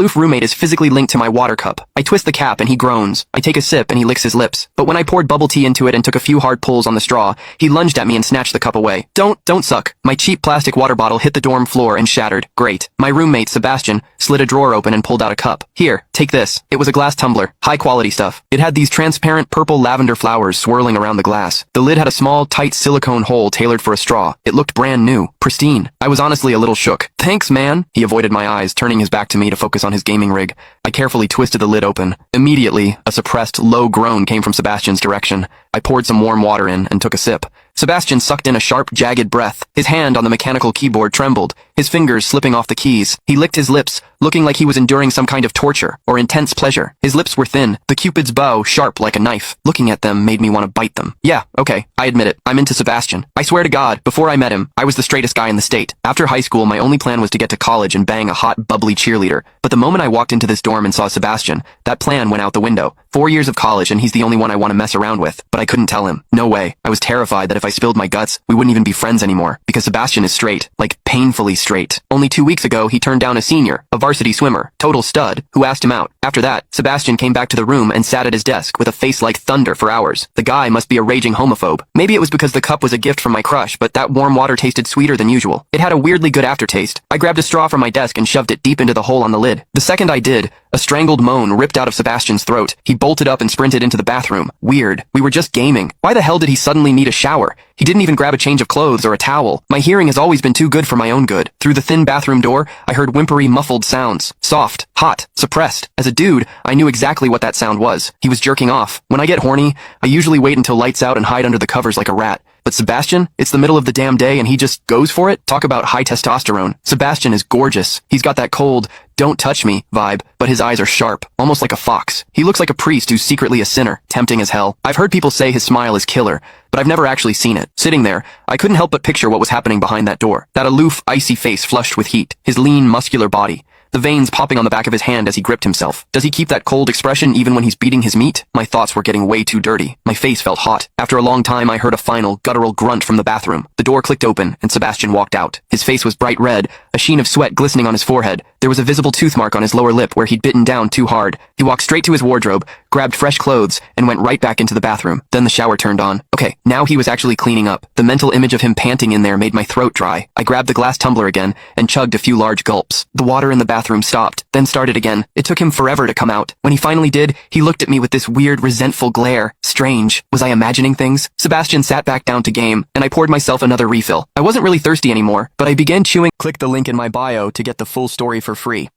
aloof roommate is physically linked to my water cup. I twist the cap and he groans. I take a sip and he licks his lips. But when I poured bubble tea into it and took a few hard pulls on the straw, he lunged at me and snatched the cup away. Don't suck. My cheap plastic water bottle hit the dorm floor and shattered. Great. My roommate, Sebastian, slid a drawer open and pulled out a cup. Here, take this. It was a glass tumbler. High quality stuff. It had these transparent purple lavender flowers swirling around the glass. The lid had a small, tight silicone hole tailored for a straw. It looked brand new. Pristine. I was honestly a little shook. Thanks, man. He avoided my eyes, turning his back to me to focus on his gaming rig. I carefully twisted the lid open. Immediately, a suppressed, low groan came from Sebastian's direction. I poured some warm water in and took a sip. Sebastian sucked in a sharp, jagged breath. His hand on the mechanical keyboard trembled, his fingers slipping off the keys. He licked his lips, looking like he was enduring some kind of torture or intense pleasure. His lips were thin, the Cupid's bow sharp like a knife. Looking at them made me want to bite them. Yeah, okay, I admit it. I'm into Sebastian. I swear to God, before I met him, I was the straightest guy in the state. After high school, my only plan was to get to college and bang a hot, bubbly cheerleader. But the moment I walked into this dorm and saw Sebastian, that plan went out the window. 4 years of college and he's the only one I want to mess around with. But I couldn't tell him. No way. I was terrified that if I spilled my guts, we wouldn't even be friends anymore. Because Sebastian is straight. Like, painfully straight. Only 2 weeks ago, he turned down a senior, a varsity swimmer, total stud, who asked him out. After that, Sebastian came back to the room and sat at his desk with a face like thunder for hours. The guy must be a raging homophobe. Maybe it was because the cup was a gift from my crush, but that warm water tasted sweeter than usual. It had a weirdly good aftertaste. I grabbed a straw from my desk and shoved it deep into the hole on the lid. The second I did, a strangled moan ripped out of Sebastian's throat. He bolted up and sprinted into the bathroom. Weird. We were just gaming. Why the hell did he suddenly need a shower? He didn't even grab a change of clothes or a towel. My hearing has always been too good for my own good. Through the thin bathroom door, I heard whimpery, muffled sounds. Soft, hot, suppressed. As a dude, I knew exactly what that sound was. He was jerking off. When I get horny, I usually wait until lights out and hide under the covers like a rat. But Sebastian, it's the middle of the damn day and he just goes for it? Talk about high testosterone. Sebastian is gorgeous. He's got that cold, don't touch me vibe, but his eyes are sharp, almost like a fox. He looks like a priest who's secretly a sinner, tempting as hell. I've heard people say his smile is killer, but I've never actually seen it. Sitting there, I couldn't help but picture what was happening behind that door. That aloof, icy face flushed with heat, his lean, muscular body. The veins popping on the back of his hand as he gripped himself. Does he keep that cold expression even when he's beating his meat? My thoughts were getting way too dirty. My face felt hot. After a long time, I heard a final, guttural grunt from the bathroom. The door clicked open, and Sebastian walked out. His face was bright red, a sheen of sweat glistening on his forehead. There was a visible tooth mark on his lower lip where he'd bitten down too hard. He walked straight to his wardrobe, grabbed fresh clothes, and went right back into the bathroom. Then the shower turned on. Okay, now he was actually cleaning up. The mental image of him panting in there made my throat dry. I grabbed the glass tumbler again, and chugged a few large gulps. The water in the bathroom stopped, then started again. It took him forever to come out. When he finally did, he looked at me with this weird, resentful glare. Strange. Was I imagining things? Sebastian sat back down to game, and I poured myself another refill. I wasn't really thirsty anymore, but I began chewing. Click the link in my bio to get the full story for free.